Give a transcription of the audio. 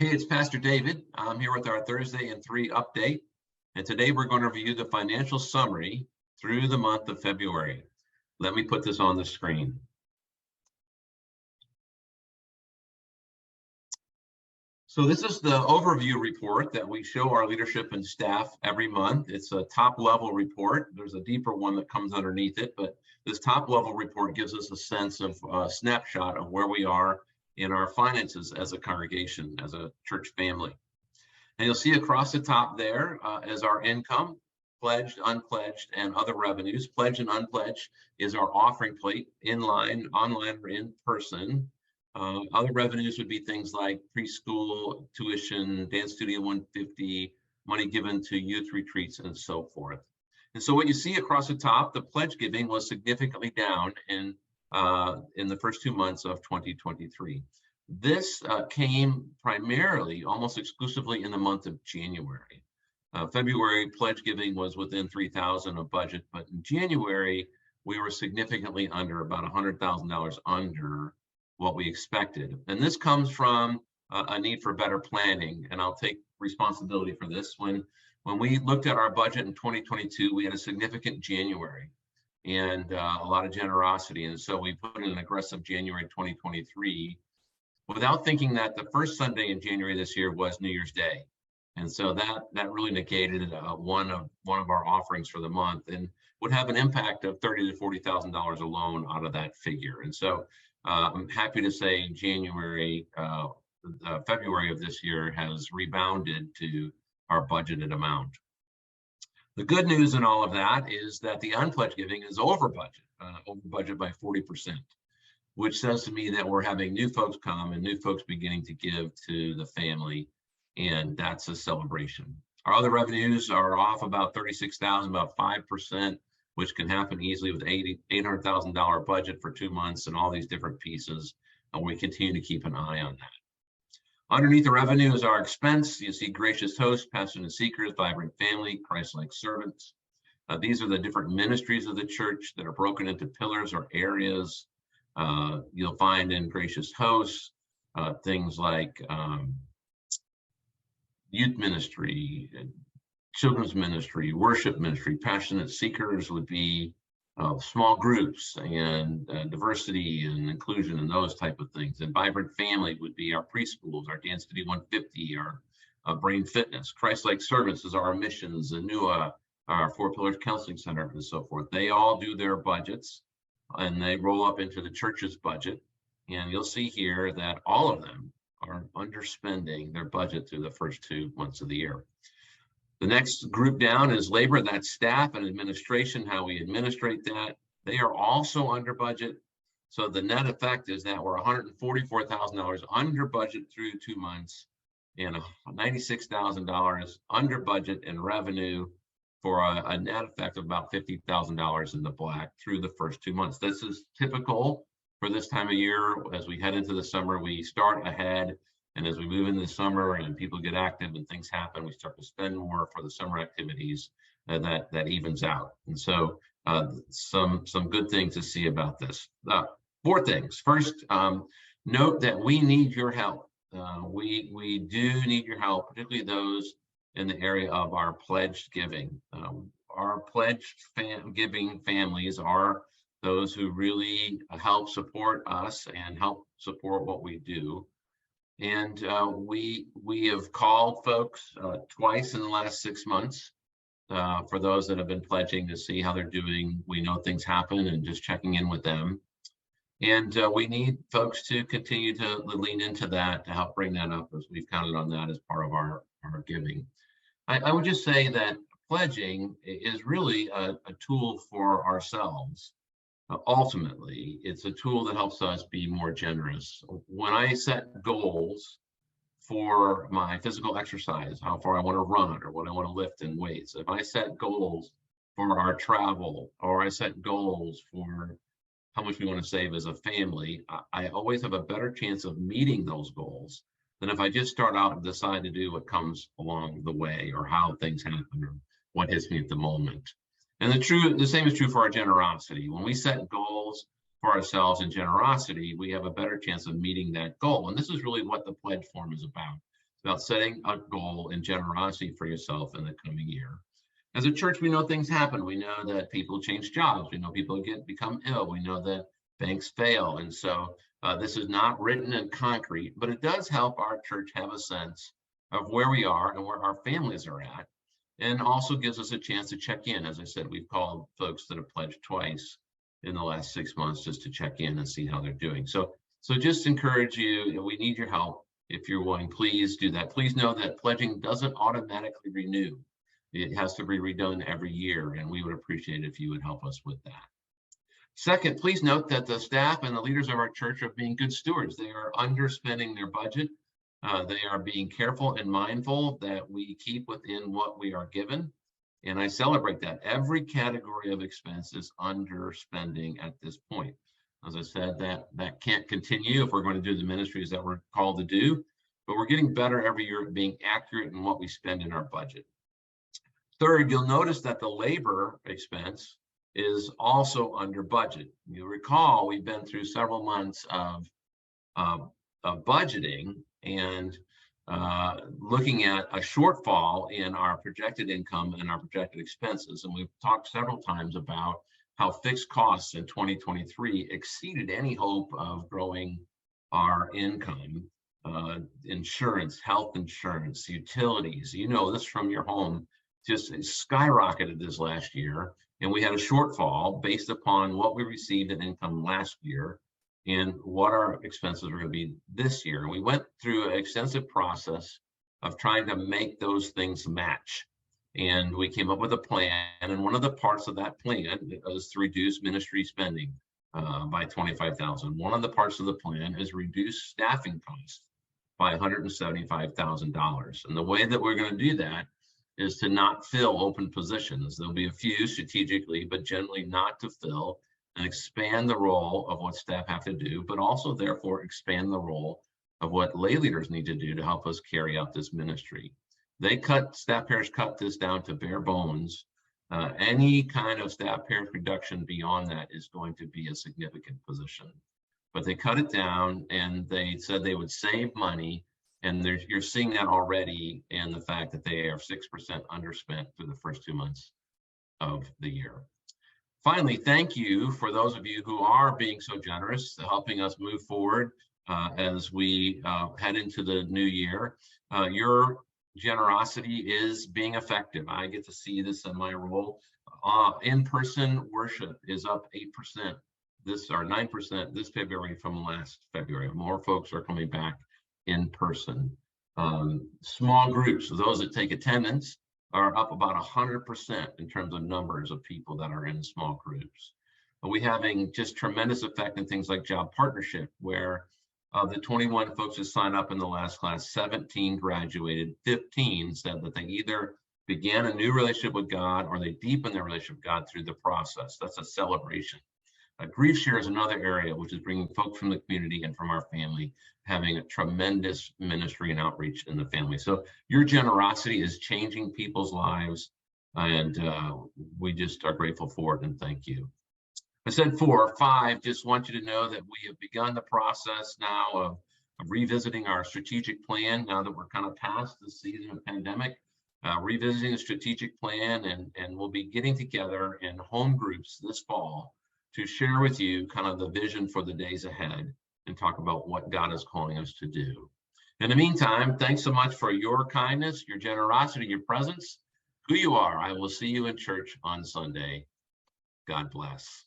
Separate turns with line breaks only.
Hey, it's Pastor David. I'm here with our Thursday in 3 update, and today we're going to review the financial summary through the month of February. Let me put this on the screen. So this is the overview report that we show our leadership and staff every month. It's a top-level report. There's a deeper one that comes underneath it, but this top-level report gives us a sense of a snapshot of where we are in our finances as a congregation, as a church family. And you'll see across the top there is our income, pledged, unpledged, and other revenues. Pledged and unpledged is our offering plate, online, or in person. Other revenues would be things like preschool, tuition, dance studio 150, money given to youth retreats, and so forth. And so what you see across the top, the pledge giving was significantly down in the first 2 months of 2023. This came primarily, almost exclusively in the month of January. February pledge giving was within $3,000 of budget, but in January, we were significantly under, about $100,000 under what we expected. And this comes from a need for better planning, and I'll take responsibility for this. When we looked at our budget in 2022, we had a significant January and a lot of generosity. And so we put in an aggressive January 2023 without thinking that the first Sunday in January this year was New Year's Day. And so that really negated one of our offerings for the month and would have an impact of $30,000 to $40,000 alone out of that figure. And so I'm happy to say February of this year has rebounded to our budgeted amount. The good news in all of that is that the unpledged giving is over budget by 40%, which says to me that we're having new folks come and new folks beginning to give to the family, and that's a celebration. Our other revenues are off about $36,000, about 5%, which can happen easily with $800,000 budget for 2 months and all these different pieces, and we continue to keep an eye on that. Underneath the revenue is our expense. You see Gracious Host, Passionate Seekers, Vibrant Family, Christ-like Servants. These are the different ministries of the church that are broken into pillars or areas. You'll find in Gracious Host things like youth ministry, children's ministry, worship ministry. Passionate Seekers would be small groups and diversity and inclusion and those type of things. And Vibrant Family would be our preschools, our Dance Studio 150, our Brain Fitness. Christ-like Servants is our missions, and NUA, our Four Pillars Counseling Center, and so forth. They all do their budgets and they roll up into the church's budget. And you'll see here that all of them are underspending their budget through the first 2 months of the year. The next group down is labor, that's staff and administration, how we administrate that. They are also under budget. So the net effect is that we're $144,000 under budget through 2 months and $96,000 under budget in revenue for a net effect of about $50,000 in the black through the first 2 months. This is typical for this time of year. As we head into the summer, we start ahead. And as we move into the summer and people get active and things happen, we start to spend more for the summer activities, that evens out. And so some good things to see about this. 4 things. First, note that we need your help. We do need your help, particularly those in the area of our pledged giving. Our pledged giving families are those who really help support us and help support what we do. And we have called folks twice in the last 6 months for those that have been pledging to see how they're doing. We know things happen and just checking in with them. And we need folks to continue to lean into that to help bring that up, as we've counted on that as part of our giving. I would just say that pledging is really a tool for ourselves. Ultimately, it's a tool that helps us be more generous. When I set goals for my physical exercise, how far I want to run or what I want to lift in weights, if I set goals for our travel, or I set goals for how much we want to save as a family, I always have a better chance of meeting those goals than if I just start out and decide to do what comes along the way or how things happen or what hits me at the moment. And the same is true for our generosity. When we set goals for ourselves in generosity, we have a better chance of meeting that goal. And this is really what the pledge form is about. about setting a goal in generosity for yourself in the coming year. As a church, we know things happen. We know that people change jobs. We know people become ill. We know that banks fail. And so this is not written in concrete, but it does help our church have a sense of where we are and where our families are at, and also gives us a chance to check in. As I said, we've called folks that have pledged twice in the last 6 months just to check in and see how they're doing. So just encourage you, we need your help. If you're willing, please do that. Please know that pledging doesn't automatically renew. It has to be redone every year, and we would appreciate it if you would help us with that. Second, please note that the staff and the leaders of our church are being good stewards. They are underspending their budget. They are being careful and mindful that we keep within what we are given. And I celebrate that. Every category of expense is underspending at this point. As I said, that can't continue if we're going to do the ministries that we're called to do, but we're getting better every year at being accurate in what we spend in our budget. Third, you'll notice that the labor expense is also under budget. You'll recall we've been through several months of budgeting and looking at a shortfall in our projected income and our projected expenses. And we've talked several times about how fixed costs in 2023 exceeded any hope of growing our income. Insurance, health insurance, utilities, you know this from your home, just skyrocketed this last year. And we had a shortfall based upon what we received in income last year and what our expenses were going to be this year. And we went through an extensive process of trying to make those things match. And we came up with a plan. And one of the parts of that plan was to reduce ministry spending by $25,000. One of the parts of the plan is reduce staffing costs by $175,000. And the way that we're going to do that is to not fill open positions. There'll be a few strategically, but generally not to fill, and expand the role of what staff have to do, but also therefore expand the role of what lay leaders need to do to help us carry out this ministry. Staff pairs cut this down to bare bones. Any kind of staff pairs reduction beyond that is going to be a significant position. But they cut it down and they said they would save money. And you're seeing that already in the fact that they are 6% underspent through the first 2 months of the year. Finally, thank you for those of you who are being so generous, helping us move forward as we head into the new year. Your generosity is being effective. I get to see this in my role. In-person worship is up 8%, 9% this February from last February. More folks are coming back in person. Small groups, those that take attendance, are up about 100% in terms of numbers of people that are in small groups. We're having just tremendous effect in things like job partnership, where the 21 folks that signed up in the last class, 17 graduated, 15 said that they either began a new relationship with God or they deepened their relationship with God through the process. That's a celebration. Grief Share is another area which is bringing folks from the community and from our family, having a tremendous ministry and outreach in the family. So your generosity is changing people's lives, and we just are grateful for it and thank you. I said 4 or 5, just want you to know that we have begun the process now of revisiting our strategic plan now that we're kind of past the season of pandemic, revisiting the strategic plan, and we'll be getting together in home groups this fall to share with you kind of the vision for the days ahead and talk about what God is calling us to do. In the meantime, thanks so much for your kindness, your generosity, your presence, who you are. I will see you in church on Sunday. God bless.